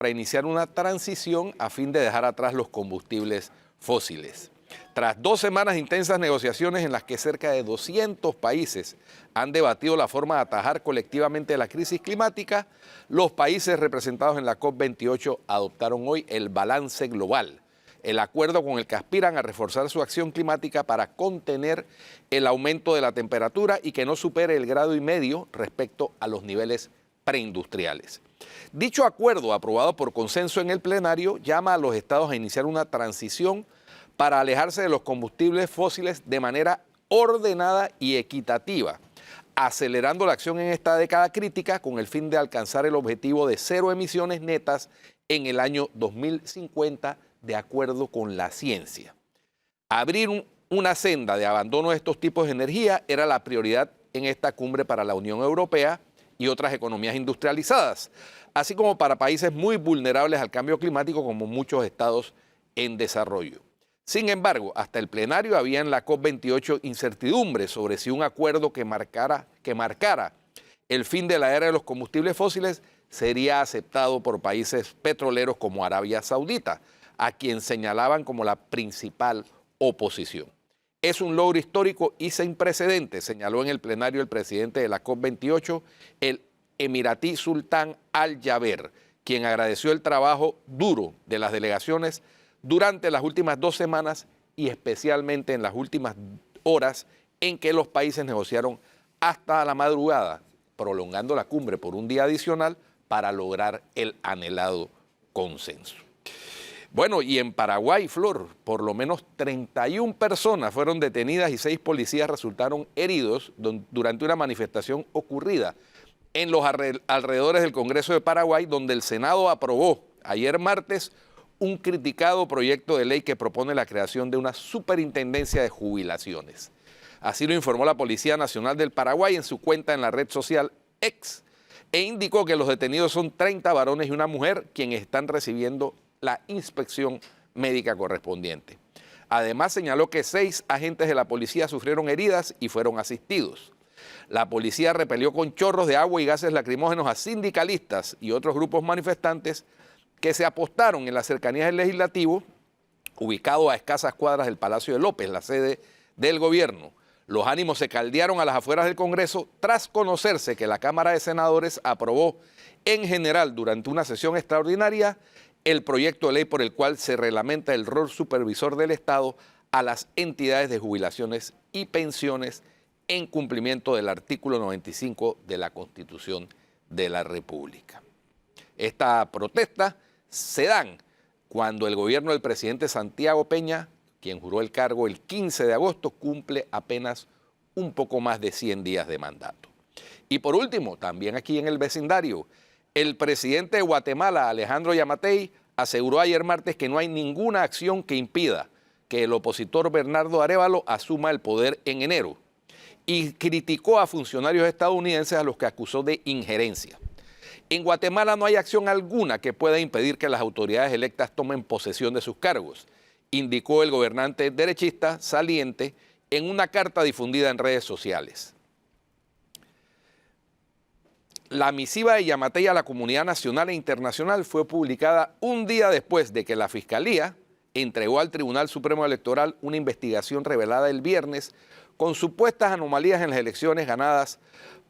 para iniciar una transición a fin de dejar atrás los combustibles fósiles. Tras 2 semanas de intensas negociaciones en las que cerca de 200 países han debatido la forma de atajar colectivamente la crisis climática, los países representados en la COP28 adoptaron hoy el balance global, el acuerdo con el que aspiran a reforzar su acción climática para contener el aumento de la temperatura y que no supere el 1,5 grados respecto a los niveles preindustriales. Dicho acuerdo, aprobado por consenso en el plenario, llama a los estados a iniciar una transición para alejarse de los combustibles fósiles de manera ordenada y equitativa, acelerando la acción en esta década crítica con el fin de alcanzar el objetivo de 0 emisiones netas en el año 2050, de acuerdo con la ciencia. Abrir una senda de abandono de estos tipos de energía era la prioridad en esta cumbre para la Unión Europea y otras economías industrializadas, así como para países muy vulnerables al cambio climático como muchos estados en desarrollo. Sin embargo, hasta el plenario había en la COP28 incertidumbre sobre si un acuerdo que marcara el fin de la era de los combustibles fósiles sería aceptado por países petroleros como Arabia Saudita, a quien señalaban como la principal oposición. Es un logro histórico y sin precedentes, señaló en el plenario el presidente de la COP28, el emiratí Sultán Al-Jaber, quien agradeció el trabajo duro de las delegaciones durante las últimas 2 semanas y especialmente en las últimas horas en que los países negociaron hasta la madrugada, prolongando la cumbre por un día adicional para lograr el anhelado consenso. Bueno, y en Paraguay, Flor, por lo menos 31 personas fueron detenidas y 6 policías resultaron heridos durante una manifestación ocurrida en los alrededores del Congreso de Paraguay, donde el Senado aprobó ayer martes un criticado proyecto de ley que propone la creación de una superintendencia de jubilaciones. Así lo informó la Policía Nacional del Paraguay en su cuenta en la red social X, e indicó que los detenidos son 30 varones y una mujer, quienes están recibiendo la inspección médica correspondiente. Además, señaló que 6 agentes de la policía sufrieron heridas y fueron asistidos. La policía repelió con chorros de agua y gases lacrimógenos a sindicalistas y otros grupos manifestantes que se apostaron en las cercanías del Legislativo, ubicado a escasas cuadras del Palacio de López, la sede del gobierno. Los ánimos se caldearon a las afueras del Congreso tras conocerse que la Cámara de Senadores aprobó en general durante una sesión extraordinaria el proyecto de ley por el cual se reglamenta el rol supervisor del Estado a las entidades de jubilaciones y pensiones en cumplimiento del artículo 95 de la Constitución de la República. Esta protesta se dan cuando el gobierno del presidente Santiago Peña, quien juró el cargo el 15 de agosto, cumple apenas un poco más de 100 días de mandato. Y por último, también aquí en el vecindario, el presidente de Guatemala, Alejandro Yamatei, aseguró ayer martes que no hay ninguna acción que impida que el opositor Bernardo Arévalo asuma el poder en enero y criticó a funcionarios estadounidenses a los que acusó de injerencia. En Guatemala no hay acción alguna que pueda impedir que las autoridades electas tomen posesión de sus cargos, indicó el gobernante derechista saliente en una carta difundida en redes sociales. La misiva de Yamatei a la comunidad nacional e internacional fue publicada un día después de que la Fiscalía entregó al Tribunal Supremo Electoral una investigación revelada el viernes con supuestas anomalías en las elecciones ganadas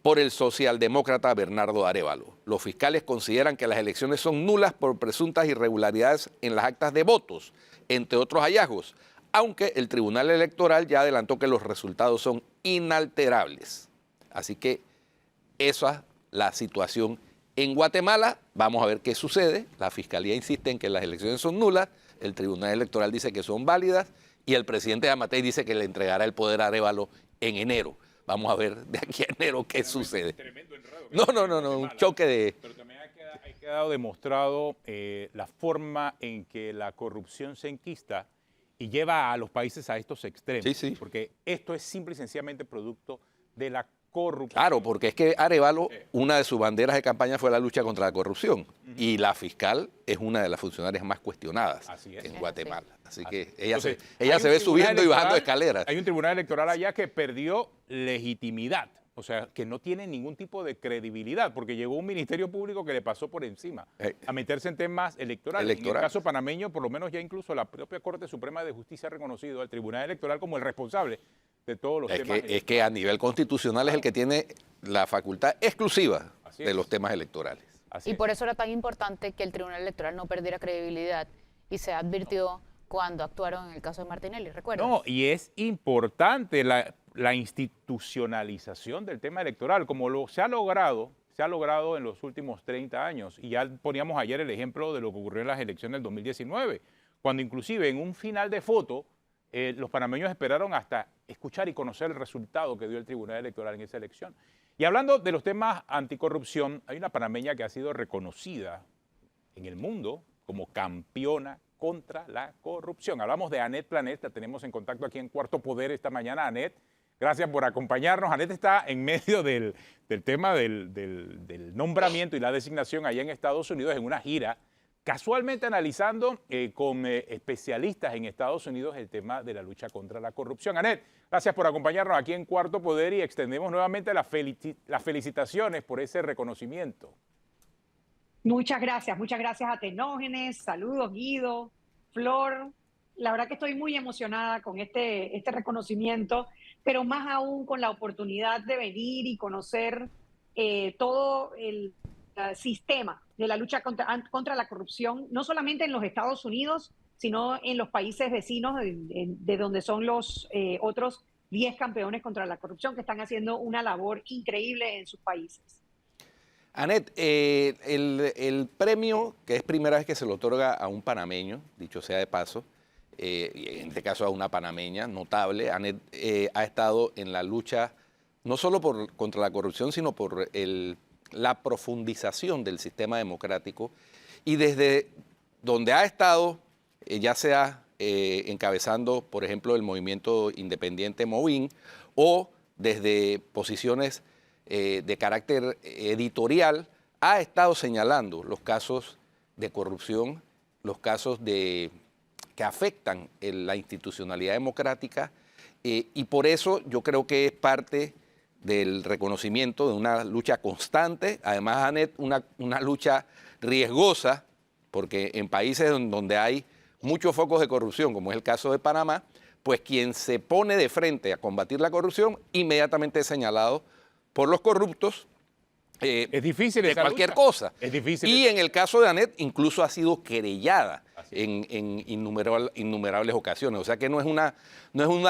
por el socialdemócrata Bernardo Arévalo. Los fiscales consideran que las elecciones son nulas por presuntas irregularidades en las actas de votos, entre otros hallazgos, aunque el Tribunal Electoral ya adelantó que los resultados son inalterables. Así que esa es la situación en Guatemala. Vamos a ver qué sucede. La Fiscalía insiste en que las elecciones son nulas, el Tribunal Electoral dice que son válidas y el presidente Yamatei dice que le entregará el poder a Arévalo en enero. Vamos a ver de aquí a enero qué sucede. Tremendo enredo. No, un choque de... Pero también ha quedado demostrado la forma en que la corrupción se enquista y lleva a los países a estos extremos. Sí, sí. Porque esto es simple y sencillamente producto de la corrupción. Claro, porque es que Arévalo, una de sus banderas de campaña fue la lucha contra la corrupción. Y la fiscal es una de las funcionarias más cuestionadas en Guatemala. Así que ella se ve subiendo y bajando escaleras. Hay un tribunal electoral allá que perdió legitimidad. o sea, que no tiene ningún tipo de credibilidad, porque llegó un ministerio público que le pasó por encima a meterse en temas electorales. En el caso panameño, por lo menos ya incluso la propia Corte Suprema de Justicia ha reconocido al Tribunal Electoral como el responsable de todos los temas es que a nivel constitucional es el que tiene la facultad exclusiva de los temas electorales. Y por eso era tan importante que el Tribunal Electoral no perdiera credibilidad y se advirtió cuando actuaron en el caso de Martinelli, ¿recuerdas? No, y es importante la institucionalización del tema electoral, como se ha logrado en los últimos 30 años. Y ya poníamos ayer el ejemplo de lo que ocurrió en las elecciones del 2019, cuando inclusive en un final de foto los panameños esperaron hasta escuchar y conocer el resultado que dio el Tribunal Electoral en esa elección. Y hablando de los temas anticorrupción, hay una panameña que ha sido reconocida en el mundo como campeona contra la corrupción. Hablamos de Annette Planet, la tenemos en contacto aquí en Cuarto Poder esta mañana. Annette, gracias por acompañarnos. Annette está en medio del tema del nombramiento y la designación allá en Estados Unidos en una gira, casualmente analizando con especialistas en Estados Unidos el tema de la lucha contra la corrupción. Annette, gracias por acompañarnos aquí en Cuarto Poder y extendemos nuevamente las felicitaciones por ese reconocimiento. Muchas gracias a Tenógenes, saludos Guido, Flor. La verdad que estoy muy emocionada con este reconocimiento, pero más aún con la oportunidad de venir y conocer todo el sistema de la lucha contra la corrupción, no solamente en los Estados Unidos, sino en los países vecinos de donde son los otros 10 campeones contra la corrupción que están haciendo una labor increíble en sus países. Annette, el premio, que es primera vez que se le otorga a un panameño, dicho sea de paso, en este caso a una panameña notable, Annette ha estado en la lucha no solo contra la corrupción, sino por la profundización del sistema democrático y desde donde ha estado, ya sea encabezando, por ejemplo, el movimiento independiente Movin o desde posiciones de carácter editorial, ha estado señalando los casos de corrupción, los casos que afectan la institucionalidad democrática, y por eso yo creo que es parte del reconocimiento de una lucha constante, además, Annette, una lucha riesgosa, porque en países donde hay muchos focos de corrupción, como es el caso de Panamá, pues quien se pone de frente a combatir la corrupción inmediatamente es señalado por los corruptos es difícil de cualquier cosa. Es difícil. Y en el caso de Annette incluso ha sido querellada en innumerables ocasiones. O sea que no es una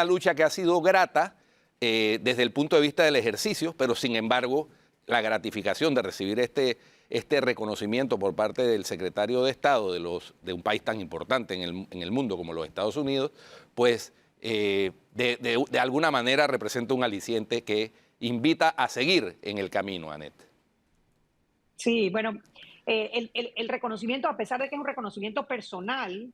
lucha que ha sido grata desde el punto de vista del ejercicio, pero sin embargo la gratificación de recibir este reconocimiento por parte del secretario de Estado de un país tan importante en el mundo como los Estados Unidos, pues de alguna manera representa un aliciente que invita a seguir en el camino, Annette. Sí, bueno, el reconocimiento, a pesar de que es un reconocimiento personal,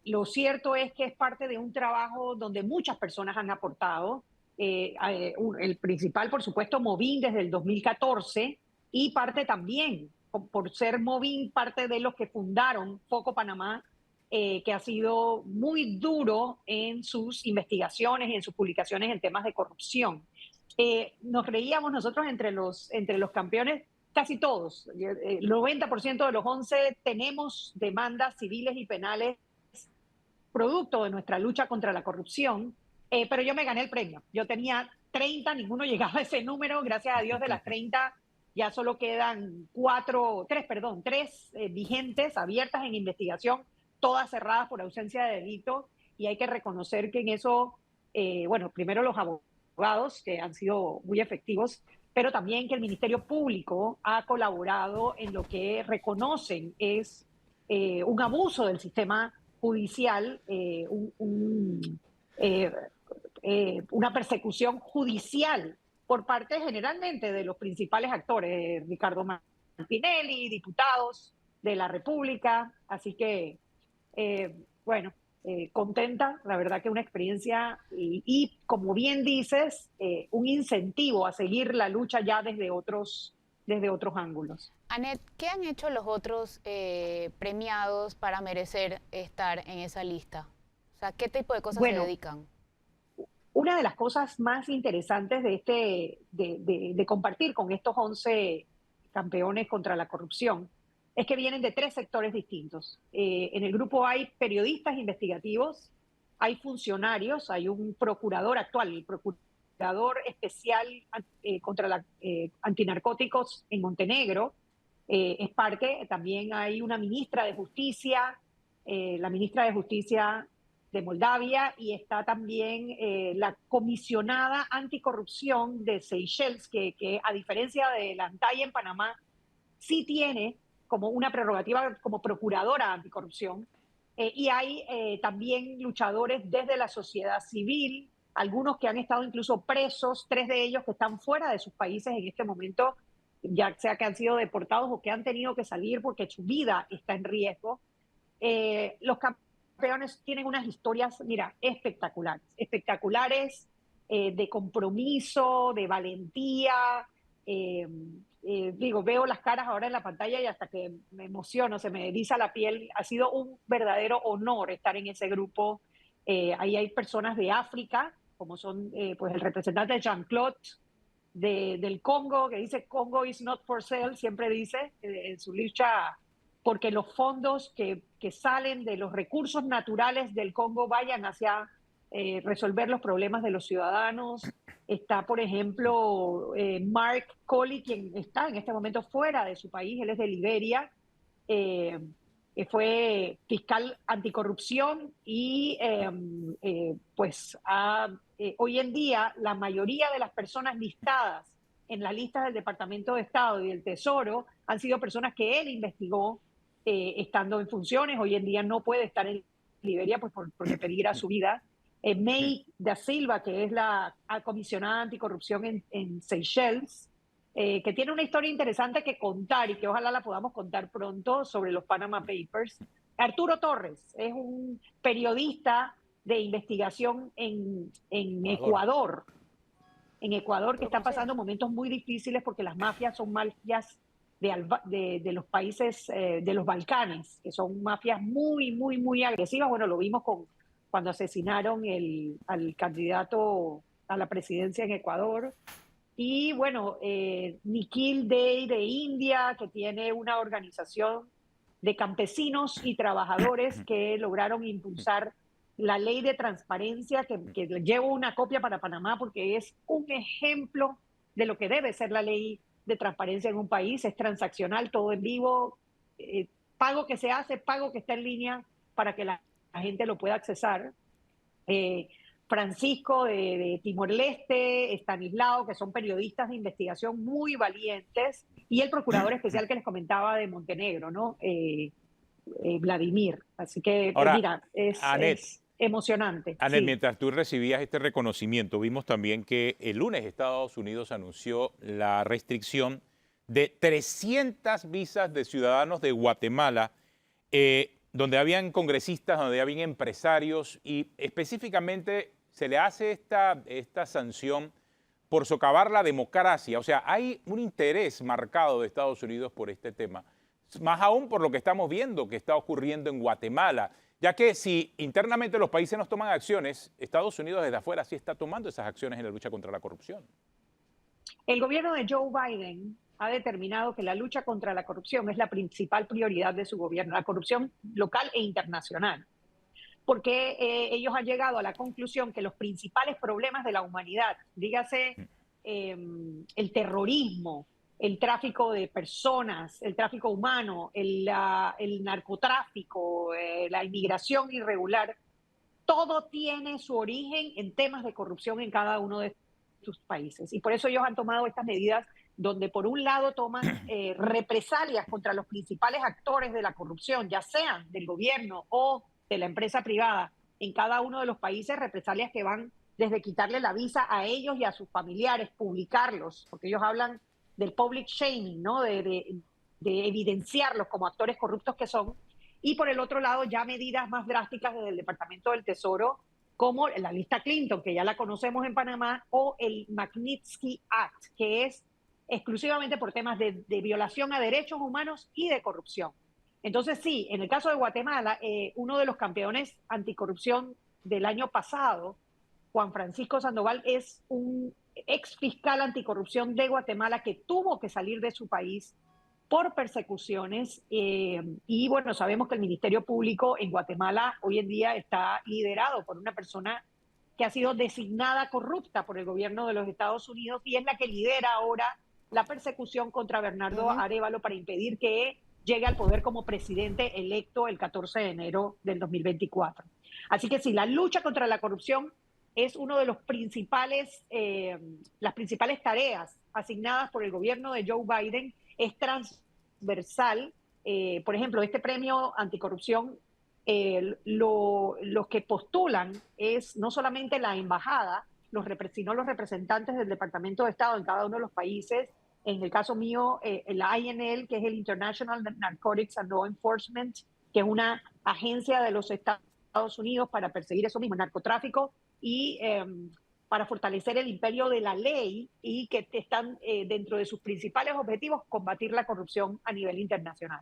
lo cierto es que es parte de un trabajo donde muchas personas han aportado. El principal, por supuesto, Movin desde el 2014 y parte también, por ser Movin, parte de los que fundaron Foco Panamá, que ha sido muy duro en sus investigaciones y en sus publicaciones en temas de corrupción. Nos reíamos nosotros entre los campeones, casi todos, el 90% de los 11 tenemos demandas civiles y penales producto de nuestra lucha contra la corrupción, pero yo me gané el premio. Yo tenía 30, ninguno llegaba a ese número, gracias a Dios de las 30 ya solo quedan 3 vigentes, abiertas en investigación, todas cerradas por ausencia de delito, y hay que reconocer que en eso, bueno, primero los abogados, que han sido muy efectivos, pero también que el Ministerio Público ha colaborado en lo que reconocen es un abuso del sistema judicial, una persecución judicial por parte generalmente de los principales actores, Ricardo Martinelli, diputados de la República, así que, bueno, contenta, la verdad que una experiencia y como bien dices, un incentivo a seguir la lucha ya desde otros ángulos. Annette, ¿qué han hecho los otros premiados para merecer estar en esa lista? O sea, ¿qué tipo de cosas se dedican? una de las cosas más interesantes de compartir con estos 11 campeones contra la corrupción es que vienen de 3 sectores distintos. En el grupo hay periodistas investigativos, hay funcionarios, hay un procurador actual, el procurador especial contra antinarcóticos en Montenegro, es parte. También hay una ministra de Justicia, la ministra de Justicia de Moldavia, y está también la comisionada anticorrupción de Seychelles, que a diferencia de la ANTAI en Panamá, sí tiene como una prerrogativa como procuradora anticorrupción. Y hay también luchadores desde la sociedad civil, algunos que han estado incluso presos, 3 de ellos que están fuera de sus países en este momento, ya sea que han sido deportados o que han tenido que salir porque su vida está en riesgo. Los campeones tienen unas historias, mira, espectaculares, de compromiso, de valentía. Veo las caras ahora en la pantalla y hasta que me emociono, se me eriza la piel. Ha sido un verdadero honor estar en ese grupo. Ahí hay personas de África, como son pues el representante de Jean-Claude del Congo, que dice Congo is not for sale, siempre dice en su lucha porque los fondos que salen de los recursos naturales del Congo vayan hacia resolver los problemas de los ciudadanos. Está, por ejemplo, Mark Colley, quien está en este momento fuera de su país, él es de Liberia, fue fiscal anticorrupción y pues hoy en día la mayoría de las personas listadas en las listas del Departamento de Estado y del Tesoro han sido personas que él investigó estando en funciones. Hoy en día no puede estar en Liberia pues porque peligra su vida. May da Silva, que es la comisionada anticorrupción en Seychelles, que tiene una historia interesante que contar y que ojalá la podamos contar pronto sobre los Panama Papers. Arturo Torres es un periodista de investigación en Ecuador. En Ecuador, que están pasando momentos muy difíciles porque las mafias son mafias de los países de los Balcanes, que son mafias muy, muy, muy agresivas. Bueno, lo vimos cuando asesinaron al candidato a la presidencia en Ecuador. Y bueno, Nikhil Dey de India, que tiene una organización de campesinos y trabajadores que lograron impulsar la ley de transparencia, que llevo una copia para Panamá porque es un ejemplo de lo que debe ser la ley de transparencia en un país. Es transaccional, todo en vivo, pago que se hace, pago que está en línea para que la gente lo pueda accesar. Francisco de Timor-Leste, Estanislao, que son periodistas de investigación muy valientes, y el procurador especial que les comentaba de Montenegro, ¿no? Vladimir. Así que, Ahora, mira, es emocionante. Anet, Sí. mientras tú recibías este reconocimiento, vimos también que el lunes Estados Unidos anunció la restricción de 300 visas de ciudadanos de Guatemala, donde habían congresistas, donde habían empresarios, y específicamente se le hace esta sanción por socavar la democracia. O sea, hay un interés marcado de Estados Unidos por este tema, más aún por lo que estamos viendo que está ocurriendo en Guatemala, ya que si internamente los países no toman acciones, Estados Unidos desde afuera sí está tomando esas acciones en la lucha contra la corrupción. El gobierno de Joe Biden ha determinado que la lucha contra la corrupción es la principal prioridad de su gobierno, la corrupción local e internacional, porque ellos han llegado a la conclusión que los principales problemas de la humanidad, dígase el terrorismo, el tráfico de personas, el tráfico humano, el narcotráfico, la inmigración irregular, todo tiene su origen en temas de corrupción en cada uno de sus países. Y por eso ellos han tomado estas medidas donde por un lado toman represalias contra los principales actores de la corrupción, ya sean del gobierno o de la empresa privada, en cada uno de los países, represalias que van desde quitarle la visa a ellos y a sus familiares, publicarlos, porque ellos hablan del public shaming, ¿no? de evidenciarlos como actores corruptos que son. Y por el otro lado, ya medidas más drásticas desde el Departamento del Tesoro, como la lista Clinton, que ya la conocemos en Panamá, o el Magnitsky Act, que es exclusivamente por temas de violación a derechos humanos y de corrupción. Entonces sí, en el caso de Guatemala, uno de los campeones anticorrupción del año pasado Juan Francisco Sandoval es un ex fiscal anticorrupción de Guatemala que tuvo que salir de su país por persecuciones y bueno, sabemos que el Ministerio Público en Guatemala hoy en día está liderado por una persona que ha sido designada corrupta por el gobierno de los Estados Unidos y es la que lidera ahora la persecución contra Bernardo Arévalo para impedir que llegue al poder como presidente electo el 14 de enero del 2024. Así que sí, la lucha contra la corrupción es uno de los las principales tareas asignadas por el gobierno de Joe Biden, es transversal. Por ejemplo, este premio anticorrupción, los que postulan es no solamente la embajada, sino los representantes del Departamento de Estado en cada uno de los países. En el caso mío, el INL, que es el International Narcotics and Law Enforcement, que es una agencia de los Estados Unidos para perseguir eso mismo, el narcotráfico, y para fortalecer el imperio de la ley y que están dentro de sus principales objetivos combatir la corrupción a nivel internacional.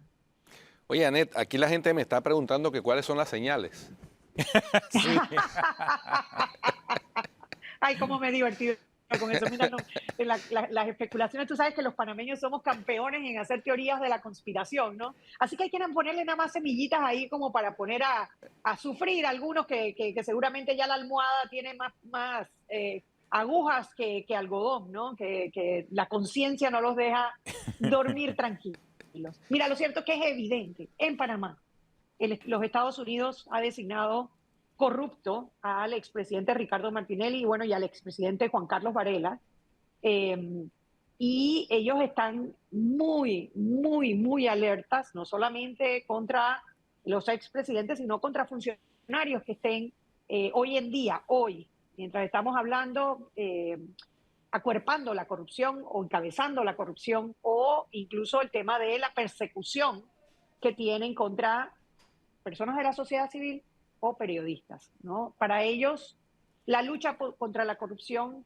Oye, Anet, aquí la gente me está preguntando que cuáles son las señales. Ay, cómo me he divertido con eso. Mira, no, las especulaciones, tú sabes que los panameños somos campeones en hacer teorías de la conspiración, ¿no? Así que hay que ponerle nada más semillitas ahí como para poner a sufrir algunos que seguramente ya la almohada tiene más agujas que algodón, ¿no? Que la conciencia no los deja dormir tranquilos. Mira, lo cierto es que es evidente, en Panamá, los Estados Unidos ha designado corrupto al expresidente Ricardo Martinelli y bueno, y al expresidente Juan Carlos Varela. Y ellos están muy alertas, no solamente contra los expresidentes, sino contra funcionarios que estén hoy en día, mientras estamos hablando, acuerpando la corrupción o encabezando la corrupción o incluso el tema de la persecución que tienen contra personas de la sociedad civil o periodistas, ¿no? Para ellos, la lucha contra la corrupción,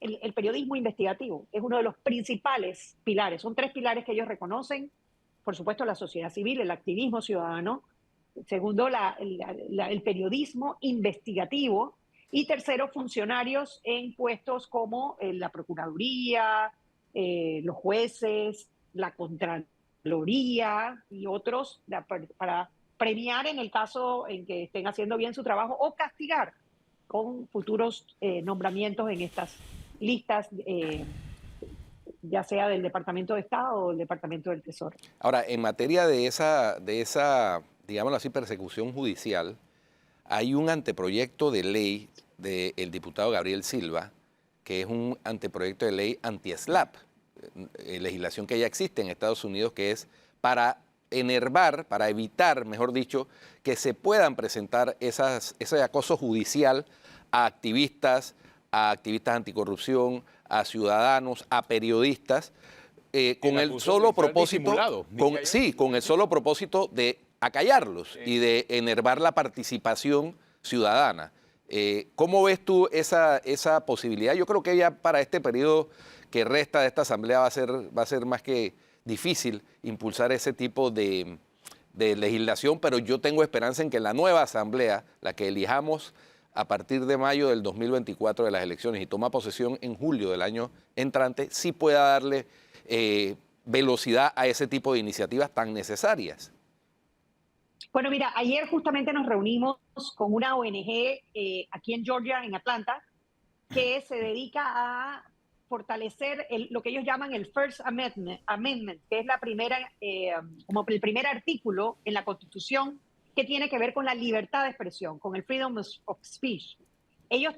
el periodismo investigativo, es uno de los principales pilares. Son 3 pilares que ellos reconocen. Por supuesto, la sociedad civil, el activismo ciudadano. Segundo, el periodismo investigativo. Y tercero, funcionarios en puestos como la Procuraduría, los jueces, la Contraloría y otros para premiar en el caso en que estén haciendo bien su trabajo o castigar con futuros nombramientos en estas listas, ya sea del Departamento de Estado o del Departamento del Tesoro. Ahora, en materia de esa, digámoslo así, persecución judicial, hay un anteproyecto de ley del diputado Gabriel Silva, que es un anteproyecto de ley anti-SLAPP, legislación que ya existe en Estados Unidos, que es para evitar, mejor dicho, que se puedan presentar ese acoso judicial a activistas anticorrupción, a ciudadanos, a periodistas, con el solo propósito, con el solo propósito de acallarlos y de enervar la participación ciudadana. ¿Cómo ves tú esa posibilidad? Yo creo que ya para este periodo que resta de esta asamblea va a ser más que difícil impulsar ese tipo de legislación, pero yo tengo esperanza en que la nueva asamblea, la que elijamos a partir de mayo del 2024 de las elecciones y toma posesión en julio del año entrante, sí pueda darle velocidad a ese tipo de iniciativas tan necesarias. Bueno, mira, ayer justamente nos reunimos con una ONG aquí en Georgia, en Atlanta, que se dedica a fortalecer lo que ellos llaman el First Amendment, que es como el primer artículo en la Constitución que tiene que ver con la libertad de expresión, con el freedom of speech. Ellos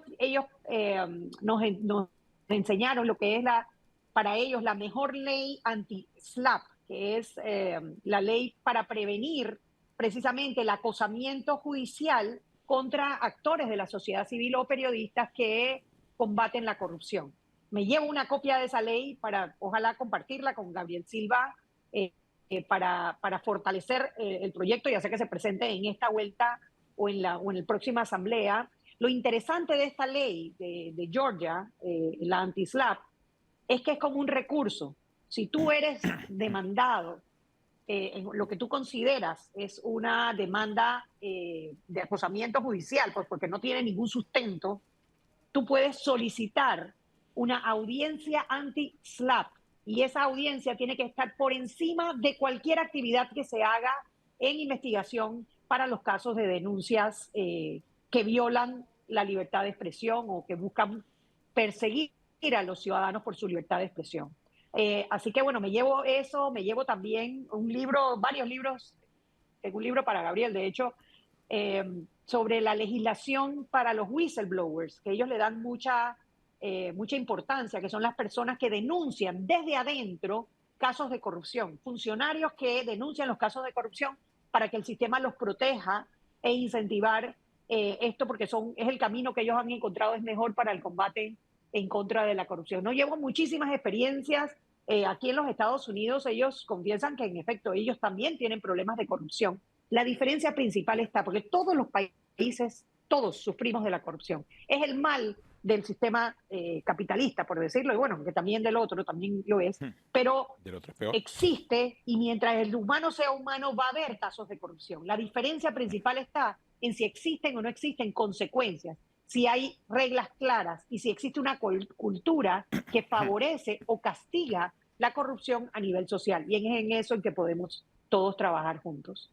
nos enseñaron lo que es para ellos la mejor ley anti-SLAPP, que es la ley para prevenir precisamente el acosamiento judicial contra actores de la sociedad civil o periodistas que combaten la corrupción. Me llevo una copia de esa ley para, ojalá, compartirla con Gabriel Silva para fortalecer el proyecto, ya sea que se presente en esta vuelta o en la próxima asamblea. Lo interesante de esta ley de Georgia, la anti-SLAPP, es que es como un recurso. Si tú eres demandado en lo que tú consideras es una demanda de acosamiento judicial, pues porque no tiene ningún sustento, tú puedes solicitar una audiencia anti-SLAPP y esa audiencia tiene que estar por encima de cualquier actividad que se haga en investigación para los casos de denuncias que violan la libertad de expresión o que buscan perseguir a los ciudadanos por su libertad de expresión. Así que bueno, me llevo eso, me llevo también un libro, varios libros, un libro para Gabriel, de hecho, sobre la legislación para los whistleblowers, que ellos le dan mucha importancia, que son las personas que denuncian desde adentro casos de corrupción, funcionarios que denuncian los casos de corrupción para que el sistema los proteja e incentivar esto, porque es el camino que ellos han encontrado es mejor para el combate en contra de la corrupción. No llevo muchísimas experiencias. Aquí en los Estados Unidos ellos confiesan que en efecto ellos también tienen problemas de corrupción. La diferencia principal está porque todos los países, todos sufrimos de la corrupción. Es el mal del sistema capitalista, por decirlo, y bueno, que también del otro también lo es, pero existe, y mientras el humano sea humano va a haber casos de corrupción. La diferencia principal está en si existen o no existen consecuencias, si hay reglas claras y si existe una cultura que favorece o castiga la corrupción a nivel social. Y es en eso en que podemos todos trabajar juntos.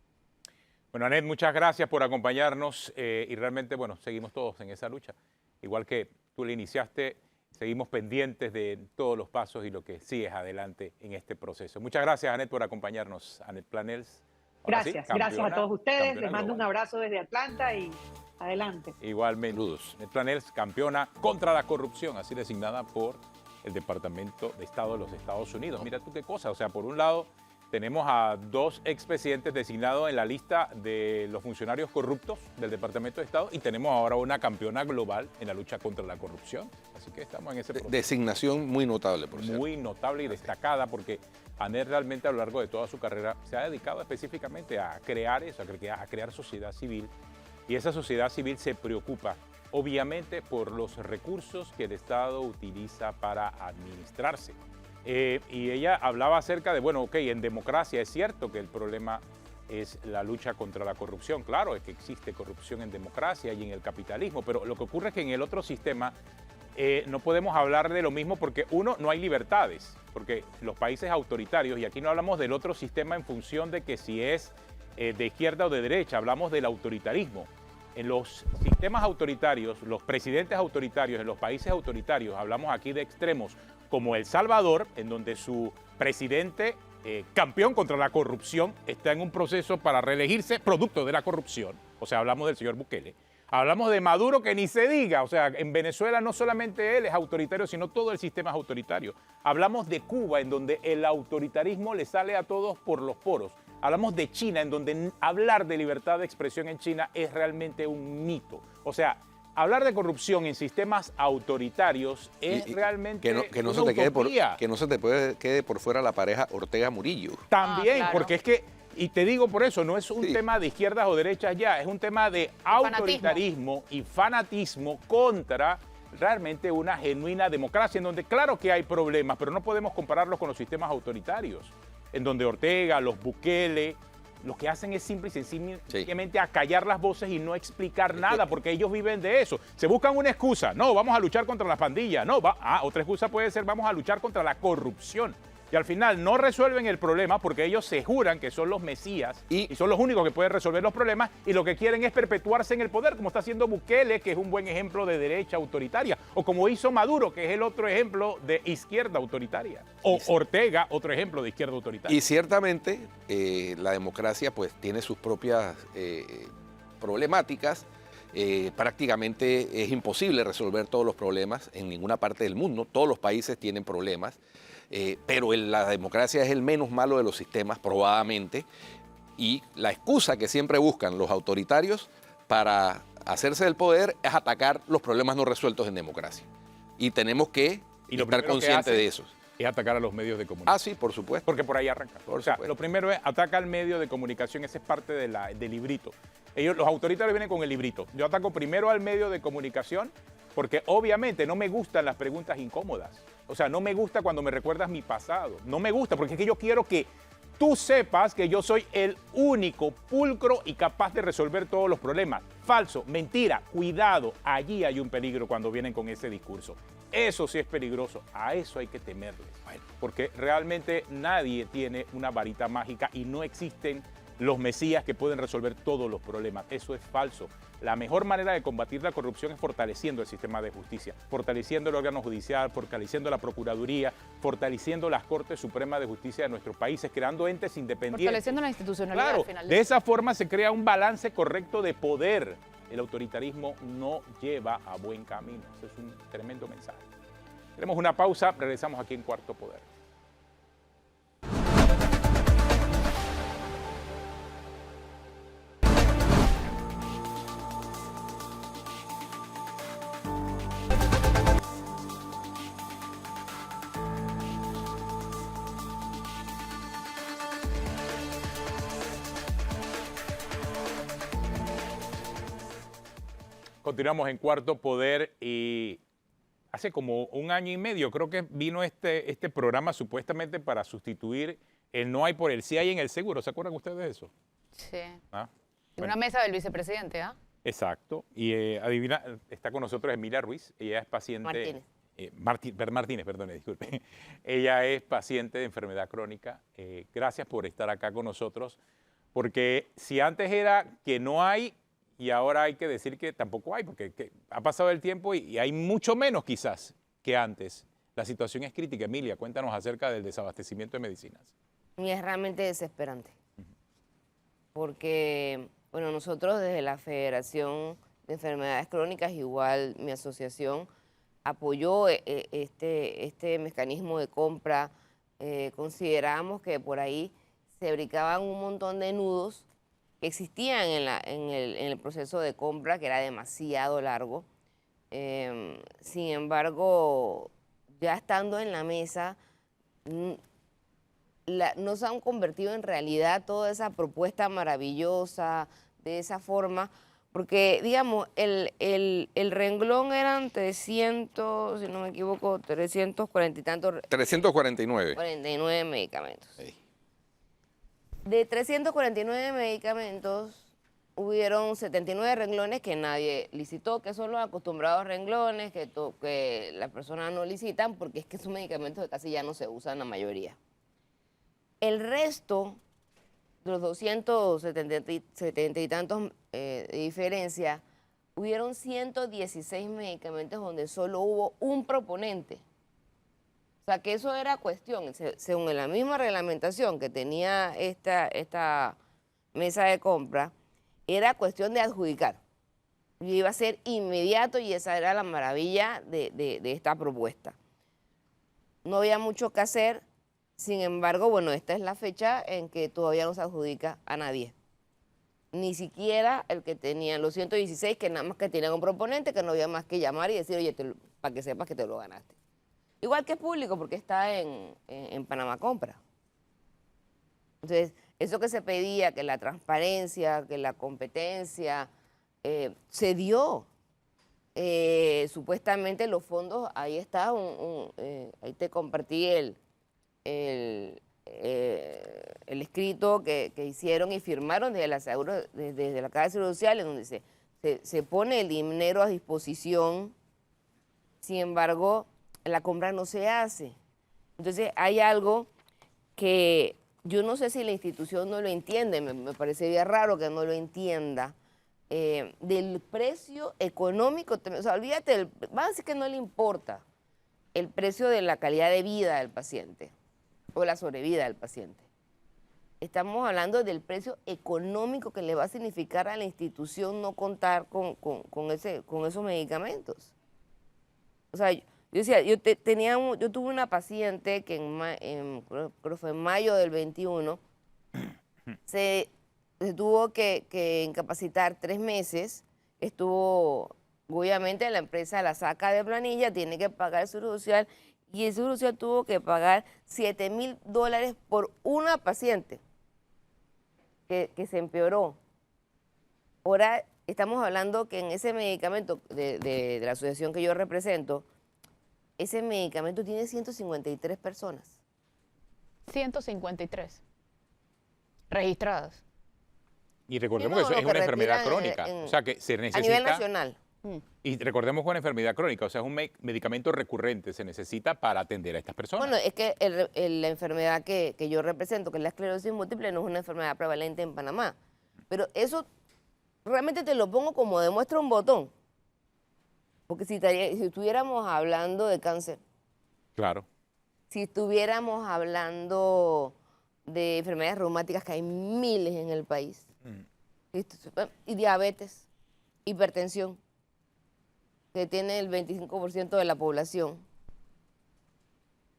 Bueno, Anet, muchas gracias por acompañarnos y realmente, bueno, seguimos todos en esa lucha. Igual que tú le iniciaste, seguimos pendientes de todos los pasos y lo que sigues adelante en este proceso. Muchas gracias, Anet, por acompañarnos. Anet Planels. Gracias, gracias a todos ustedes. Les mando un abrazo desde Atlanta y adelante. Igualmente. Anet Planels, campeona contra la corrupción, así designada por el Departamento de Estado de los Estados Unidos. Mira tú qué cosa, o sea, por un lado tenemos a 2 expresidentes designados en la lista de los funcionarios corruptos del Departamento de Estado y tenemos ahora una campeona global en la lucha contra la corrupción. Así que estamos en ese proceso. Designación muy notable, por cierto. Muy notable y destacada porque Anet realmente a lo largo de toda su carrera se ha dedicado específicamente a crear eso, a crear sociedad civil. Y esa sociedad civil se preocupa, obviamente, por los recursos que el Estado utiliza para administrarse. Y ella hablaba acerca de, bueno, ok, en democracia es cierto que el problema es la lucha contra la corrupción. Claro, es que existe corrupción en democracia y en el capitalismo, pero lo que ocurre es que en el otro sistema no podemos hablar de lo mismo porque, uno, no hay libertades, porque los países autoritarios, y aquí no hablamos del otro sistema en función de que si es de izquierda o de derecha, hablamos del autoritarismo. En los sistemas autoritarios, los presidentes autoritarios, en los países autoritarios, hablamos aquí de extremos como El Salvador, en donde su presidente, campeón contra la corrupción, está en un proceso para reelegirse producto de la corrupción. O sea, hablamos del señor Bukele. Hablamos de Maduro, que ni se diga. O sea, en Venezuela no solamente él es autoritario, sino todo el sistema es autoritario. Hablamos de Cuba, en donde el autoritarismo le sale a todos por los poros. Hablamos de China, en donde hablar de libertad de expresión en China es realmente un mito. O sea, hablar de corrupción en sistemas autoritarios es realmente que no una se te utopía. que no se te quede por fuera la pareja Ortega-Murillo. También, claro. porque es que, y te digo por eso, no es un tema de izquierdas o derechas ya, es un tema de autoritarismo y fanatismo contra realmente una genuina democracia, en donde claro que hay problemas, pero no podemos compararlos con los sistemas autoritarios, en donde Ortega, los Bukele, lo que hacen es simple y sencillamente acallar las voces y no explicar nada, porque ellos viven de eso. Se buscan una excusa. No, vamos a luchar contra las pandillas. No, otra excusa puede ser vamos a luchar contra la corrupción. Y al final no resuelven el problema porque ellos se juran que son los mesías y son los únicos que pueden resolver los problemas y lo que quieren es perpetuarse en el poder, como está haciendo Bukele, que es un buen ejemplo de derecha autoritaria, o como hizo Maduro, que es el otro ejemplo de izquierda autoritaria, o Ortega, otro ejemplo de izquierda autoritaria. Y ciertamente la democracia pues tiene sus propias problemáticas. Prácticamente es imposible resolver todos los problemas en ninguna parte del mundo. Todos los países tienen problemas. Pero la democracia es el menos malo de los sistemas, probadamente, y la excusa que siempre buscan los autoritarios para hacerse del poder es atacar los problemas no resueltos en democracia. Y tenemos que estar conscientes de eso. Es atacar a los medios de comunicación. Ah, sí, por supuesto. Porque por ahí arranca. O sea, lo primero es ataca al medio de comunicación, esa es parte del librito. Los autoritarios vienen con el librito. Yo ataco primero al medio de comunicación porque obviamente no me gustan las preguntas incómodas. O sea, no me gusta cuando me recuerdas mi pasado. No me gusta porque es que yo quiero que tú sepas que yo soy el único pulcro y capaz de resolver todos los problemas. Falso, mentira, cuidado, allí hay un peligro cuando vienen con ese discurso. Eso sí es peligroso, a eso hay que temerle, porque realmente nadie tiene una varita mágica y no existen los mesías que pueden resolver todos los problemas. Eso es falso. La mejor manera de combatir la corrupción es fortaleciendo el sistema de justicia, fortaleciendo el órgano judicial, fortaleciendo la Procuraduría, fortaleciendo las Cortes Supremas de Justicia de nuestros países, creando entes independientes. Fortaleciendo la institucionalidad Claro, al final. de esa forma se crea un balance correcto de poder. El autoritarismo no lleva a buen camino. Eso es un tremendo mensaje. Tenemos una pausa, regresamos aquí en Cuarto Poder. Continuamos en Cuarto Poder y hace como un año y medio creo que vino este programa supuestamente para sustituir el no hay por el sí hay en el seguro. ¿Se acuerdan ustedes de eso? Sí. ¿Ah? Una mesa del vicepresidente, ¿ah? Exacto. Y adivina, está con nosotros Emilia Ruiz. Ella es paciente... Martínez, perdón, disculpe. Ella es paciente de enfermedad crónica. Gracias por estar acá con nosotros. Porque si antes era que no hay... Y ahora hay que decir que tampoco hay, porque ha pasado el tiempo y hay mucho menos quizás que antes. La situación es crítica. Emilia, cuéntanos acerca del desabastecimiento de medicinas. Y es realmente desesperante. Porque, bueno, nosotros desde la Federación de Enfermedades Crónicas, igual mi asociación, apoyó este mecanismo de compra. Consideramos que por ahí se brincaban un montón de nudos que existían en el proceso de compra, que era demasiado largo. Sin embargo, ya estando en la mesa, no se han convertido en realidad toda esa propuesta maravillosa, de esa forma, porque, digamos, el renglón eran 300, si no me equivoco, 340 y tantos... 349. 49 medicamentos. Sí. De 349 medicamentos, hubieron 79 renglones que nadie licitó, que son los acostumbrados renglones que las personas no licitan porque es que esos medicamentos casi ya no se usan la mayoría. El resto, de los 270 y tantos de diferencia, hubieron 116 medicamentos donde solo hubo un proponente. O sea, que eso era cuestión, según la misma reglamentación que tenía esta mesa de compra, era cuestión de adjudicar. Y iba a ser inmediato y esa era la maravilla de esta propuesta. No había mucho que hacer, sin embargo, bueno, esta es la fecha en que todavía no se adjudica a nadie. Ni siquiera el que tenía los 116, que nada más que tenían un proponente, que no había más que llamar y decir, oye, para que sepas que te lo ganaste. Igual que es público, porque está en Panamá Compra. Entonces, eso que se pedía, que la transparencia, que la competencia, se dio. Supuestamente los fondos, ahí está, ahí te compartí el escrito que hicieron y firmaron desde la Caja de Seguro Social, en donde se pone el dinero a disposición. Sin embargo, la compra no se hace. Entonces hay algo que yo no sé si la institución no lo entiende, me parecería raro que no lo entienda, del precio económico. O sea, olvídate, va a decir que no le importa el precio de la calidad de vida del paciente o la sobrevida del paciente. Estamos hablando del precio económico que le va a significar a la institución no contar con esos medicamentos. O sea, yo decía, yo tuve una paciente que creo que fue en mayo del 21, se tuvo que incapacitar 3 meses, estuvo, obviamente la empresa la saca de planilla, tiene que pagar el seguro social, y el seguro social tuvo que pagar $7,000 por una paciente que se empeoró. Ahora estamos hablando que en ese medicamento de la asociación que yo represento, ese medicamento tiene 153 personas. 153. registradas. Y recordemos Sí, que no, eso es lo que una enfermedad retiran crónica. en- O sea, que se A nivel necesita... nacional. Y recordemos que es una enfermedad crónica, o sea, es un medicamento recurrente, se necesita para atender a estas personas. Bueno, es que la enfermedad que yo represento, que es la esclerosis múltiple, no es una enfermedad prevalente en Panamá. Pero eso realmente te lo pongo como demuestra un botón. Porque si estuviéramos hablando de cáncer, Claro. si estuviéramos hablando de enfermedades reumáticas, que hay miles en el país, y diabetes, hipertensión, que tiene el 25% de la población,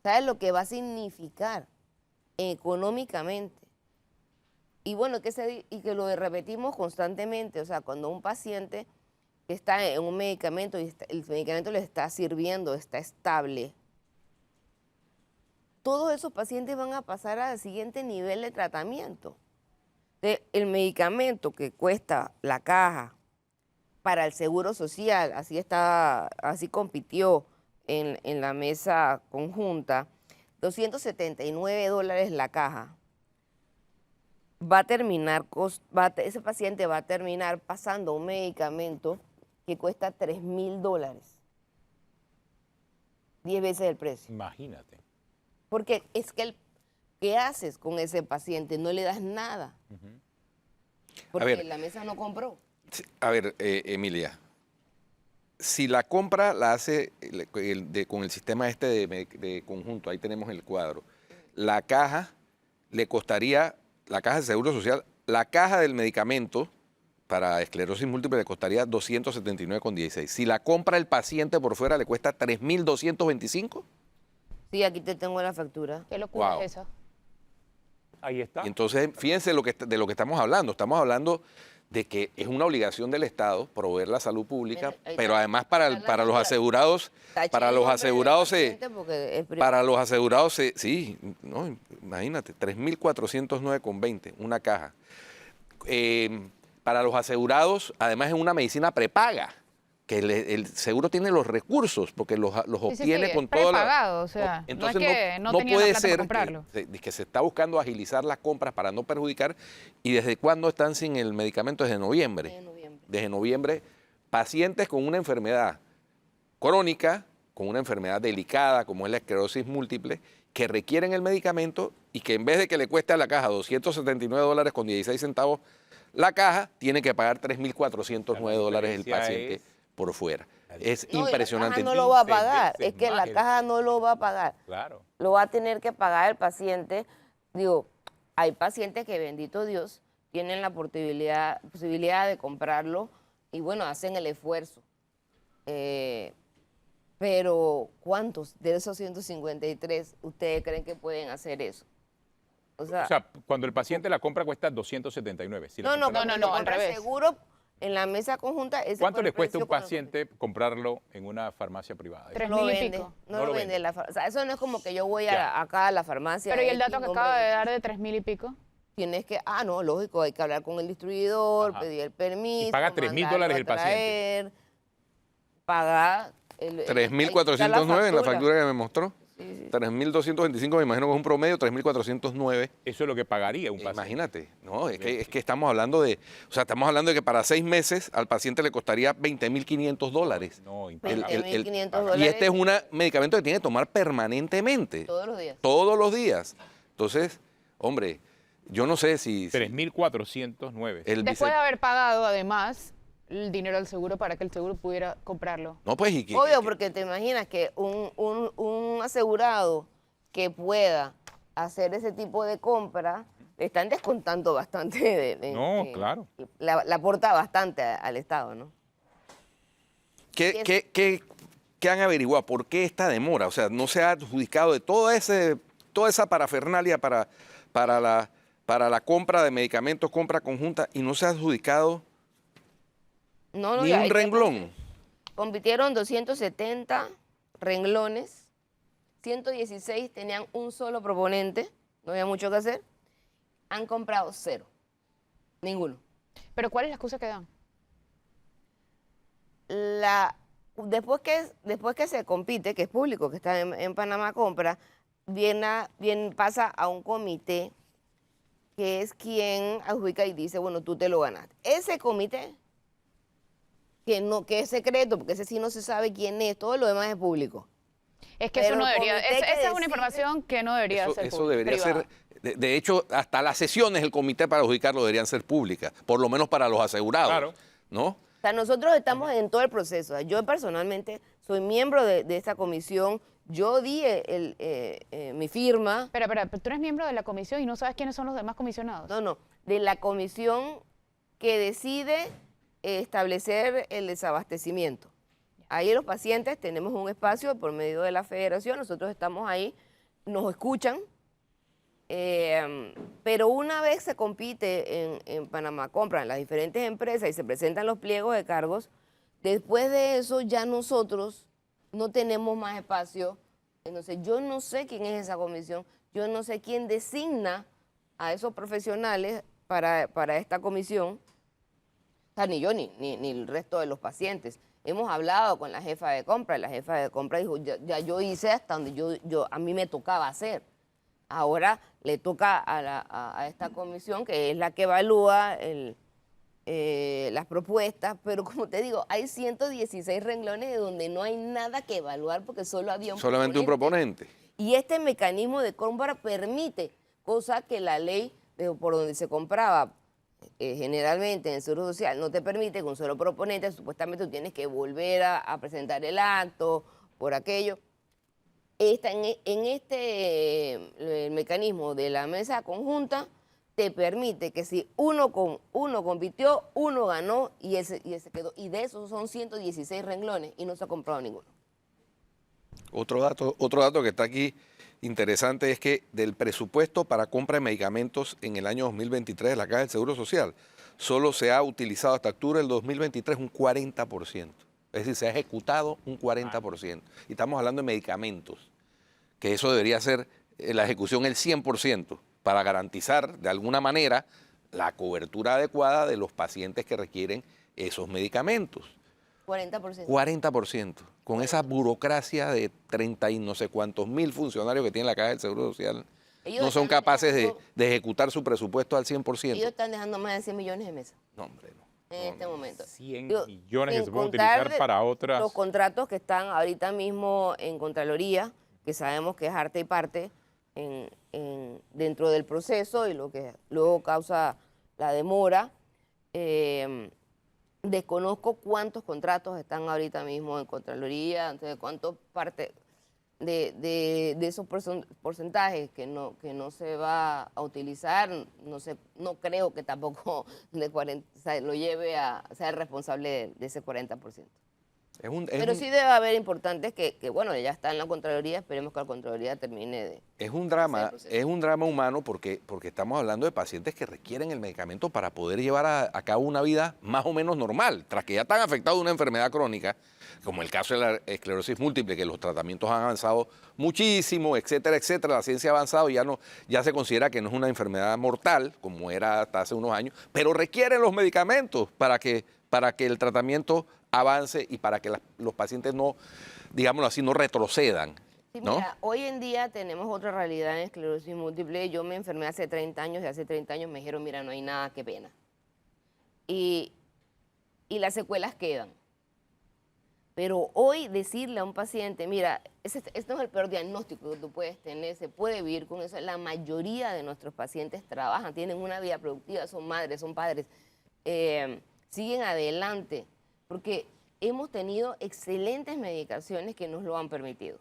¿sabes lo que va a significar económicamente? Y bueno, y que lo repetimos constantemente, o sea, cuando un paciente está en un medicamento y el medicamento le está sirviendo, está estable, todos esos pacientes van a pasar al siguiente nivel de tratamiento. El medicamento que cuesta la caja para el Seguro Social, así compitió en la mesa conjunta, $279 la caja. Ese paciente va a terminar pasando un medicamento que cuesta $3.000. 10 veces el precio. Imagínate. Porque es que ¿qué haces con ese paciente? No le das nada. Porque ver. la mesa no compró. Sí, a ver, Emilia, si la compra la hace con el sistema este de conjunto, ahí tenemos el cuadro, la caja le costaría, la caja de Seguro Social, la caja del medicamento para esclerosis múltiple le costaría 279,16. Si la compra el paciente por fuera le cuesta 3.225. Sí, aquí te tengo la factura. ¿Qué locura Wow. es esa? Ahí está. Y entonces, fíjense de lo que estamos hablando. Estamos hablando de que es una obligación del Estado proveer la salud pública, Ahí pero está. además Está la para los factura. asegurados, Tache para el los nombre del asegurados paciente porque es privado. para los asegurados sí, no, imagínate, 3.409,20, una caja. Para los asegurados, además es una medicina prepaga, que el seguro tiene los recursos, porque los Sí, obtiene es con toda la... prepagado, o sea, Entonces no es que no tenía puede la plata para ser comprarlo. que se está buscando agilizar las compras para no perjudicar. ¿Y desde cuándo están sin el medicamento? Desde noviembre. En noviembre. Desde noviembre, pacientes con una enfermedad crónica, con una enfermedad delicada como es la esclerosis múltiple, que requieren el medicamento y que en vez de que le cueste a la caja $279,16 la caja, tiene que pagar $3.409 el diferencia paciente es- por fuera. Es No, y impresionante. la caja no lo va a 15 pagar. veces Es que más la el- caja no lo va a pagar. Claro. Lo va a tener que pagar el paciente. Digo, hay pacientes que, bendito Dios, tienen la posibilidad de comprarlo y bueno, hacen el esfuerzo. Pero ¿cuántos de esos 153 ustedes creen que pueden hacer eso? O O sea, cuando el paciente la compra cuesta 279. Si la no, compra- no, cuando al compra el revés. seguro en la mesa conjunta. Ese ¿Cuánto fue el le cuesta a precio un cuando- paciente comprarlo en una farmacia privada? Tres- No lo 3.000 y vende, pico. no No lo lo vende. vende. O sea, eso no es como que yo voy Ya. acá a la farmacia. Pero ¿y el X dato que nombre acaba de- de dar de 3.000 y pico? Tienes que, no, lógico, hay que hablar con el distribuidor, Ajá. pedir el permiso. Y paga $3.000 mandarlo a el paciente. traer, pagar. 3.409 en la factura que me mostró. Sí, sí. 3.225, me imagino que es un promedio, 3.409. Eso es lo que pagaría un paciente. Imagínate, no, es que estamos hablando de, o sea, estamos hablando de que para 6 meses al paciente le costaría $20.500. No, El- impagable. el- 20.500 y dólares. este es un medicamento que tiene que tomar permanentemente, Todos los días. todos los días. Entonces, hombre, yo no sé si 3.409. el Después de haber pagado, además, el dinero del seguro para que el seguro pudiera comprarlo. No, pues, y que- Obvio, porque te imaginas que un asegurado que pueda hacer ese tipo de compra, le están descontando bastante. No, claro. La aporta bastante al Estado, ¿no? ¿Qué han averiguado? ¿Por qué esta demora? O sea, no se ha adjudicado de toda esa parafernalia para la compra de medicamentos, compra conjunta, y no se ha adjudicado No, ni ya, un renglón. Compitieron 270 renglones, 116 tenían un solo proponente, no había mucho que hacer. Han comprado 0, ninguno. Pero ¿cuál es la excusa que dan? Después que se compite, que es público, que está en Panamá Compra, pasa a un comité que es quien adjudica y dice, bueno, tú te lo ganaste. Ese comité, que es secreto, porque ese sí no se sabe quién es, todo lo demás es público. Es que Pero eso no el debería, comité que esa es una decide- información que no debería ser Eso debería privada. ser, de hecho, hasta las sesiones del comité para adjudicarlo deberían ser públicas, por lo menos para los asegurados, Claro. ¿no? O sea, nosotros estamos en todo el proceso. Yo personalmente soy miembro de esta comisión. Yo di mi firma, Pero tú eres miembro de la comisión y no sabes quiénes son los demás comisionados. no, de la comisión que decide establecer el desabastecimiento. Ahí los pacientes tenemos un espacio por medio de la federación, nosotros estamos ahí, nos escuchan, pero una vez se compite en Panamá, compran las diferentes empresas y se presentan los pliegos de cargos, después de eso ya nosotros no tenemos más espacio. Entonces yo no sé quién es esa comisión, yo no sé quién designa a esos profesionales para esta comisión, o sea, ni yo ni el resto de los pacientes. Hemos hablado con la jefa de compra y la jefa de compra dijo, ya yo hice hasta donde a mí me tocaba hacer. Ahora le toca a esta comisión, que es la que evalúa las propuestas, pero como te digo, hay 116 renglones de donde no hay nada que evaluar porque solo había Solamente un proponente. y este mecanismo de compra permite, cosa que la ley por donde se compraba generalmente en el Seguro Social no te permite, con un solo proponente, supuestamente tú tienes que volver a presentar el acto por aquello. En este mecanismo de la mesa conjunta te permite que si uno compitió, uno ganó y ese quedó. Y de esos son 116 renglones y no se ha comprado ninguno. Otro dato que está aquí interesante es que del presupuesto para compra de medicamentos en el año 2023 de la Caja del Seguro Social, solo se ha utilizado hasta octubre del 2023 un 40%. Es decir, se ha ejecutado un 40%. Y estamos hablando de medicamentos, que eso debería ser la ejecución el 100% para garantizar de alguna manera la cobertura adecuada de los pacientes que requieren esos medicamentos. 40%. 40%. Con esa burocracia de 30 y no sé cuántos mil funcionarios que tiene la Caja del Seguro Social, Ellos no son están capaces dejando- de ejecutar su presupuesto al 100%. Ellos están dejando más de 100 millones de mesas No, hombre, no. en este momento. 100 Digo, millones que sin se pueden contar utilizar para otras. los contratos que están ahorita mismo en Contraloría, que sabemos que es arte y parte dentro del proceso y lo que luego causa la demora. Desconozco cuántos contratos están ahorita mismo en Contraloría, entonces cuántos parte de esos porcentajes que no se va a utilizar, no creo que tampoco de 40, o sea, lo lleve a ser responsable de ese 40%. Pero sí debe haber importantes que, bueno, ya está en la Contraloría, esperemos que la Contraloría termine de... Es un drama, proceso. es un drama humano porque estamos hablando de pacientes que requieren el medicamento para poder llevar a cabo una vida más o menos normal, tras que ya están afectados de una enfermedad crónica, como el caso de la esclerosis múltiple, que los tratamientos han avanzado muchísimo, etcétera, etcétera. La ciencia ha avanzado y ya se considera que no es una enfermedad mortal, como era hasta hace unos años, pero requieren los medicamentos para que el tratamiento avance y para que los pacientes no, digámoslo así, no retrocedan. Sí, ¿no? mira, hoy en día tenemos otra realidad en esclerosis múltiple. Yo me enfermé hace 30 años y hace 30 años me dijeron, mira, no hay nada, qué pena. Y las secuelas quedan. Pero hoy decirle a un paciente, mira, este no es el peor diagnóstico que tú puedes tener, se puede vivir con eso. La mayoría de nuestros pacientes trabajan, tienen una vida productiva, son madres, son padres, siguen adelante, porque hemos tenido excelentes medicaciones que nos lo han permitido.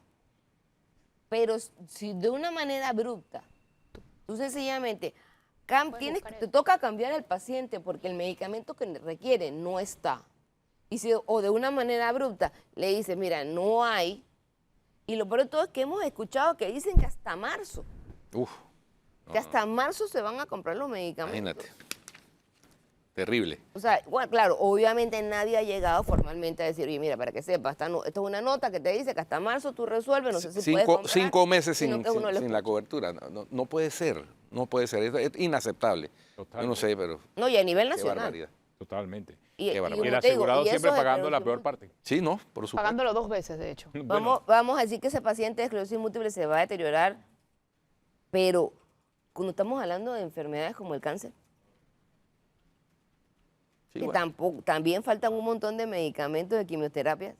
Pero si de una manera abrupta, tú sencillamente te toca cambiar al paciente porque el medicamento que requiere no está. O de una manera abrupta le dices, mira, no hay. Y lo peor de todo es que hemos escuchado que dicen que hasta marzo. Uf, Que hasta marzo se van a comprar los medicamentos. imagínate. Terrible. O sea, bueno, claro, obviamente nadie ha llegado formalmente a decir, oye, mira, para que sepas, esto es una nota que te dice que hasta marzo tú resuelves, no sé si puedes comprar. 5 meses sino sin que uno lo la escucha. cobertura. No puede ser, no puede ser. Es inaceptable. Totalmente. Yo no sé, pero No, y a nivel qué nacional. barbaridad. Totalmente. Y Qué barbaridad. El como te digo, asegurado y siempre eso de pagando la esclerosis peor parte. Sí, no, por supuesto. Pagándolo 2 veces, de hecho. Bueno, Vamos a decir que ese paciente de esclerosis múltiple se va a deteriorar, pero cuando estamos hablando de enfermedades como el cáncer, Sí, que bueno. también faltan un montón de medicamentos de quimioterapia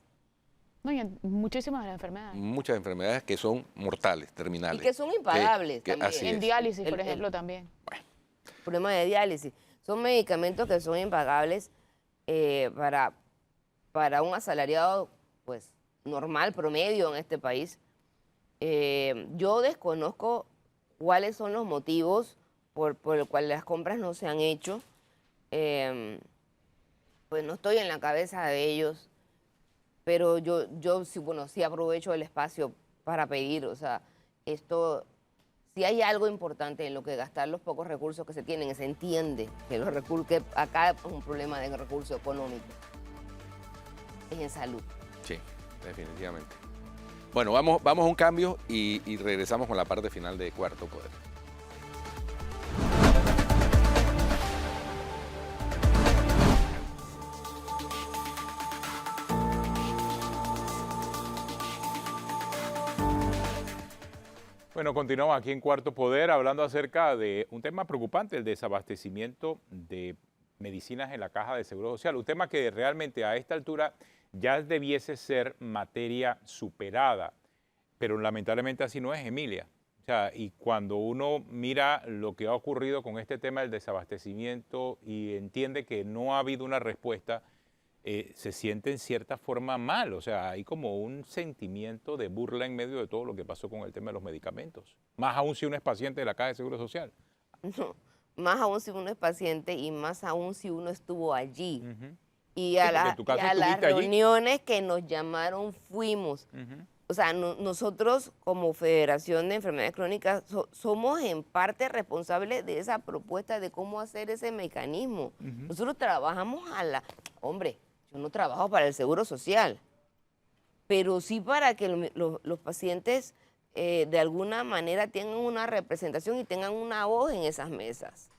No, y en muchísimas de las enfermedades. Muchas enfermedades que son mortales, y terminales. que son impagables que también. así En es. diálisis, por El- ejemplo, también. Problema de diálisis. Son medicamentos que son impagables para un asalariado pues normal, promedio en este país. Yo desconozco cuáles son los motivos por el cual las compras no se han hecho. Pues no estoy en la cabeza de ellos, pero yo sí, bueno, sí aprovecho el espacio para pedir, o sea, esto, si hay algo importante en lo que gastar los pocos recursos que se tienen, se entiende que los recursos, que acá es un problema de recursos económicos, es en salud. Sí, definitivamente. Bueno, vamos a un cambio y regresamos con la parte final de Cuarto Poder. Bueno, continuamos aquí en Cuarto Poder hablando acerca de un tema preocupante, el desabastecimiento de medicinas en la Caja de Seguro Social. Un tema que realmente a esta altura ya debiese ser materia superada, pero lamentablemente así no es, Emilia. O sea, y cuando uno mira lo que ha ocurrido con este tema del desabastecimiento y entiende que no ha habido una respuesta, se siente en cierta forma mal. O sea, hay como un sentimiento de burla en medio de todo lo que pasó con el tema de los medicamentos. Más aún si uno es paciente de la Caja de Seguro Social. No, más aún si uno es paciente y más aún si uno estuvo allí. Ujú. Y Sí, a, porque en tu caso y a las estuviste allí. reuniones que nos llamaron fuimos. Ujú. O sea, nosotros como Federación de Enfermedades Crónicas somos en parte responsables de esa propuesta de cómo hacer ese mecanismo. Nosotros trabajamos Hombre, yo no trabajo para el Seguro Social, pero sí para que los pacientes de alguna manera tengan una representación y tengan una voz en esas mesas.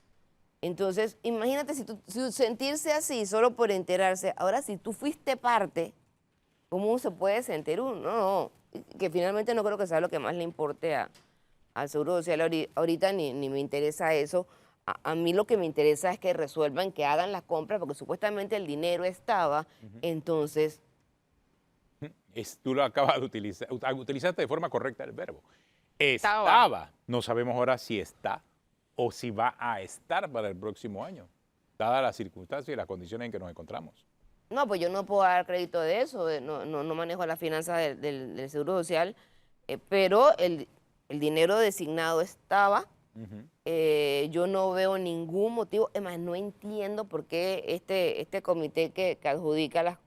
Entonces, imagínate si sentirse así solo por enterarse. Ahora, si tú fuiste parte, ¿cómo se puede sentir uno? No, que finalmente no creo que sea lo que más le importe al Seguro Social ahorita, ni me interesa eso. A mí lo que me interesa es que resuelvan, que hagan las compras, porque supuestamente el dinero estaba, entonces, Tú lo acabas de utilizar, utilizaste de forma correcta el verbo. Estaba. Estaba. No sabemos ahora si está o si va a estar para el próximo año, dadas las circunstancias y las condiciones en que nos encontramos. no, pues yo no puedo dar crédito de eso, no manejo las finanzas del Seguro Social, pero el dinero designado estaba. Yo no veo ningún motivo, es más, no entiendo por qué este comité que adjudica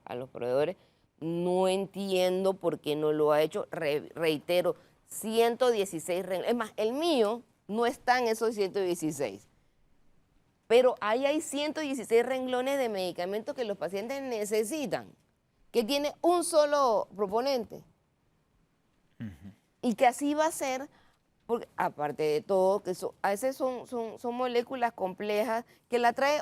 a los proveedores, no entiendo por qué no lo ha hecho. Reitero, 116 renglones. Es más, el mío no está en esos 116. Pero ahí hay 116 renglones de medicamentos que los pacientes necesitan, que tiene un solo proponente. Y que así va a ser, porque aparte de todo, que a veces son moléculas complejas que la trae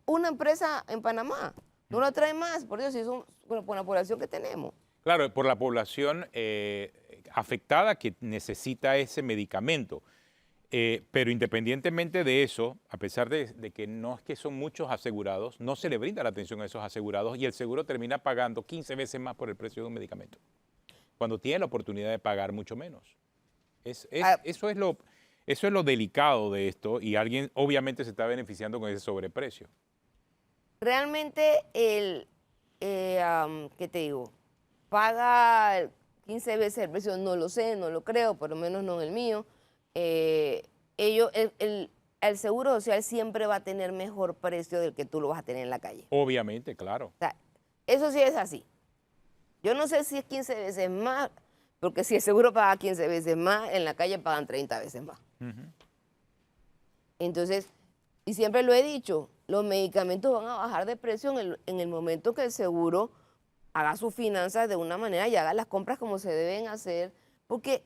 una empresa en Panamá. No la trae más, por Dios, si son por la población que tenemos. Claro, por la población afectada que necesita ese medicamento. Pero independientemente de eso, a pesar de que no es que son muchos asegurados, no se le brinda la atención a esos asegurados y el seguro termina pagando 15 veces más por el precio de un medicamento, cuando tiene la oportunidad de pagar mucho menos. Eso es lo delicado de esto y alguien obviamente se está beneficiando con ese sobreprecio. Realmente ¿qué te digo? Paga 15 veces el precio, no lo sé, no lo creo, por lo menos no en el mío. El Seguro Social siempre va a tener mejor precio del que tú lo vas a tener en la calle. Obviamente, claro. O sea, eso sí es así. Yo no sé si es 15 veces más, porque si el seguro paga 15 veces más, en la calle pagan 30 veces más. Entonces, y siempre lo he dicho, los medicamentos van a bajar de precio en el momento que el seguro haga sus finanzas de una manera y haga las compras como se deben hacer, porque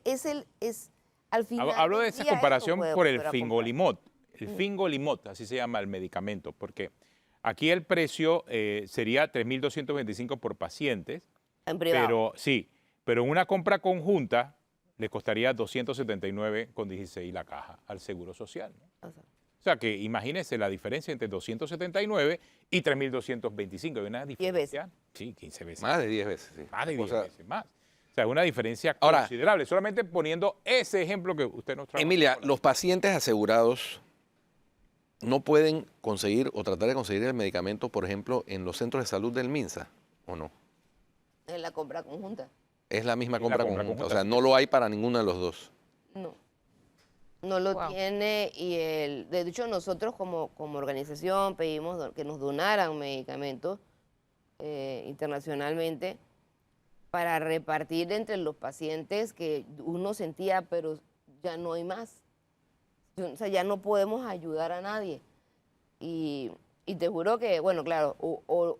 al final Hablo de del esa día, comparación eso por puede el volver a comprar. Fingolimod. El Fingolimod, así se llama el medicamento, porque aquí el precio sería 3.225 por pacientes. En privado. Pero sí, pero en una compra conjunta le costaría 279,16 la caja al Seguro Social, ¿no? O sea, O sea que imagínense la diferencia entre 279 y 3.225. Hay una 10 diferencia. Sí, 15 veces. Más de 10 veces. Sí. Más de 10 O sea, veces más. O sea, una diferencia Ahora, considerable. Solamente poniendo ese ejemplo que usted nos trajo. Emilia, los pacientes asegurados no pueden conseguir o tratar de conseguir el medicamento, por ejemplo, en los centros de salud del MINSA, ¿o no? en la compra conjunta. Es la misma Es la compra compra conjunta. O conjunta, sea, sí. no lo hay para ninguno de los dos. No. No lo Wow. tiene y de hecho nosotros como organización pedimos que nos donaran medicamentos internacionalmente para repartir entre los pacientes que uno sentía, pero ya no hay más. O sea, ya no podemos ayudar a nadie. Y te juro que, bueno, claro,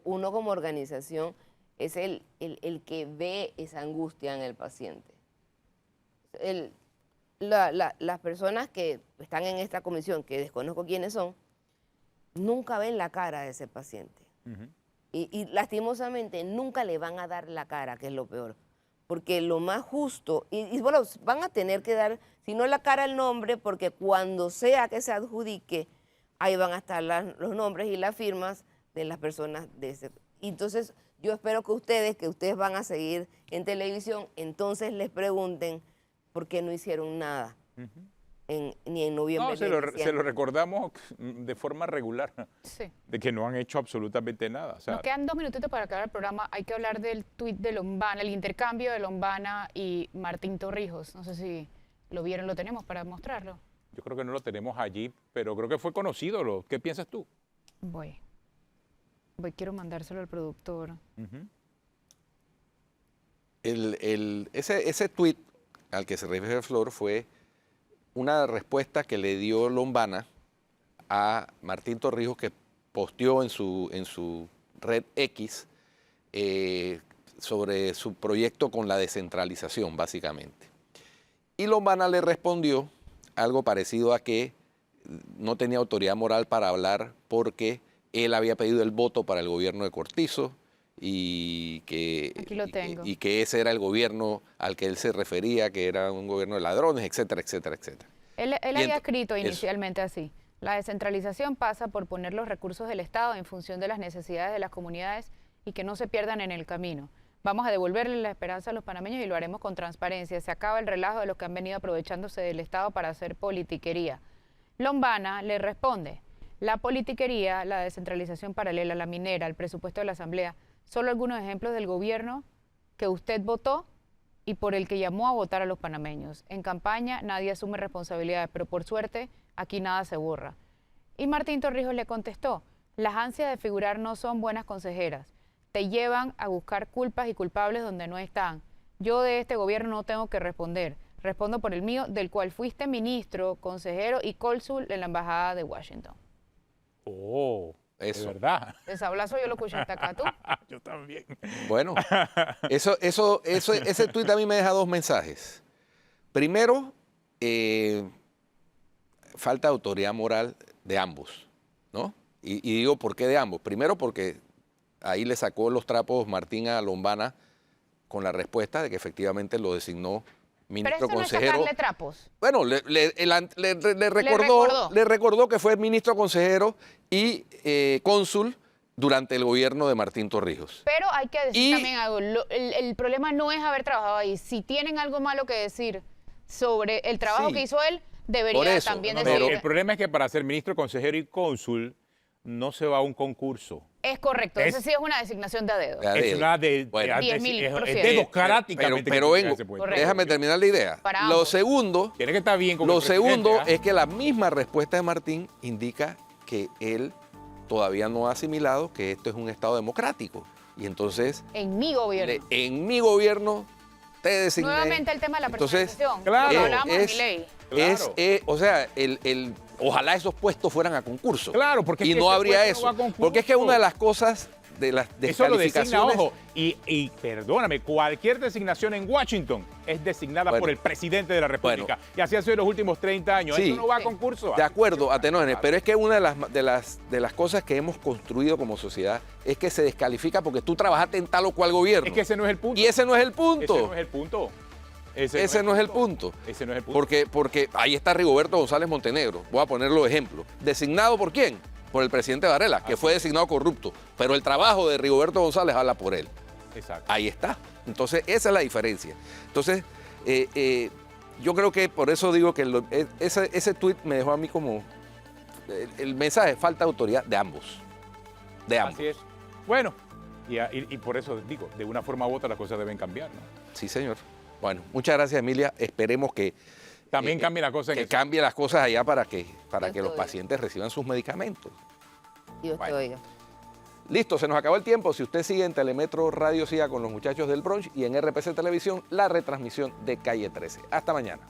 uno como organización es el que ve esa angustia en el paciente. Las personas que están en esta comisión, que desconozco quiénes son, nunca ven la cara de ese paciente. Ujú. Y lastimosamente nunca le van a dar la cara, que es lo peor. Porque lo más justo, y bueno, van a tener que dar, si no la cara, el nombre, porque cuando sea que se adjudique, ahí van a estar los nombres y las firmas de las personas de ese. Y entonces yo espero que ustedes van a seguir en televisión, entonces les pregunten por qué no hicieron nada. Ni en noviembre. No, se ni lo, en se diciembre. lo recordamos de forma regular, Sí. de que no han hecho absolutamente nada. O sea, Nos quedan 2 minutitos para acabar el programa. Hay que hablar del tuit de Lombana, el intercambio de Lombana y Martín Torrijos. No sé si lo vieron, lo tenemos para mostrarlo. yo creo que no lo tenemos allí, pero creo que fue conocido. ¿Qué piensas tú? Voy, quiero mandárselo al productor. Ujú. Ese tuit al que se refiere Flor fue una respuesta que le dio Lombana a Martín Torrijos, que posteó en su red X sobre su proyecto con la descentralización, básicamente. Y Lombana le respondió algo parecido a que no tenía autoridad moral para hablar porque él había pedido el voto para el gobierno de Cortizo y Aquí lo tengo. y que ese era el gobierno al que él se refería, que era un gobierno de ladrones, etcétera, etcétera, etcétera. Él Y había escrito eso. inicialmente así: la descentralización pasa por poner los recursos del Estado en función de las necesidades de las comunidades y que no se pierdan en el camino. Vamos a devolverle la esperanza a los panameños y lo haremos con transparencia. Se acaba el relajo de los que han venido aprovechándose del Estado para hacer politiquería. Lombana le responde: la politiquería, la descentralización paralela, la minera, el presupuesto de la Asamblea, solo algunos ejemplos del gobierno que usted votó y por el que llamó a votar a los panameños. En campaña nadie asume responsabilidades, pero por suerte aquí nada se borra. Y Martín Torrijos le contestó: las ansias de figurar no son buenas consejeras. Te llevan a buscar culpas y culpables donde no están. Yo de este gobierno no tengo que responder. Respondo por el mío, del cual fuiste ministro, consejero y cónsul en la Embajada de Washington. Oh, Eso. de verdad. El sablazo yo lo escuché hasta acá, ¿tú? Yo también. Bueno, ese tuit a mí me deja dos mensajes. Primero, falta de autoridad moral de ambos, ¿no? Y digo, ¿por qué de ambos? Primero porque ahí le sacó los trapos Martín a Lombana con la respuesta de que efectivamente lo designó Pero ministro eso no es consejero. sacarle trapos. Bueno, le recordó. recordó que fue ministro consejero y cónsul durante el gobierno de Martín Torrijos. Pero hay que decir Y- también algo. El problema no es haber trabajado ahí. Si tienen algo malo que decir sobre el trabajo Sí. que hizo él, Por debería eso, también No, no, decir. el problema es que para ser ministro, consejero y cónsul no se va a un concurso. Es correcto. Es- Ese sí es una designación de a dedo. Ya. Es una de, Bueno. 10.000%. es democráticamente Pero que vengo, se puede. Correcto. déjame terminar la idea. Para Lo ambos. segundo, Tiene que estar bien con el lo presidente, segundo ¿ah? es que la misma respuesta de Martín indica que él todavía no ha asimilado que esto es un Estado democrático. Y entonces, En mi gobierno. en mi gobierno te designé. Nuevamente el tema de la Entonces, personalización. claro, Lo hablábamos de es- mi ley. Claro. O sea, ojalá esos puestos fueran a concurso. Claro, porque es y que no ese habría puesto no eso. va a concurso. Porque es que una de las cosas de las Eso lo designa, descalificaciones. ojo, y perdóname, cualquier designación en Washington es designada Bueno. por el presidente de la República. Bueno. Y así ha sido en los últimos 30 años. Sí. Eso no va a Sí. concurso. De acuerdo, Atenógenes, pero es que una de las cosas que hemos construido como sociedad es que se descalifica porque tú trabajaste en tal o cual gobierno. Es que ese no es el punto. Y ese no es el punto. Ese no es el punto. Ese no es el punto. Ese no es el punto. Porque ahí está Rigoberto González Montenegro. Voy a ponerlo de ejemplo. ¿Designado por quién? Por el presidente Varela, que fue designado corrupto. Pero el trabajo de Rigoberto González habla por él. Exacto. Ahí está. Entonces, esa es la diferencia. Entonces, yo creo que por eso digo que ese tuit me dejó a mí como el mensaje, falta de autoridad de ambos. De ambos. Así es. Bueno, y por eso digo, de una forma u otra las cosas deben cambiar, ¿no? Sí, señor. Bueno, muchas gracias, Emilia. Esperemos que También cambie la cosa. que cambie las cosas allá para que los oiga. pacientes reciban sus medicamentos. Dios te Bueno. oiga. Listo, se nos acabó el tiempo. Si usted sigue en Telemetro Radio, siga con los muchachos del brunch y en RPC Televisión, la retransmisión de Calle 13. Hasta mañana.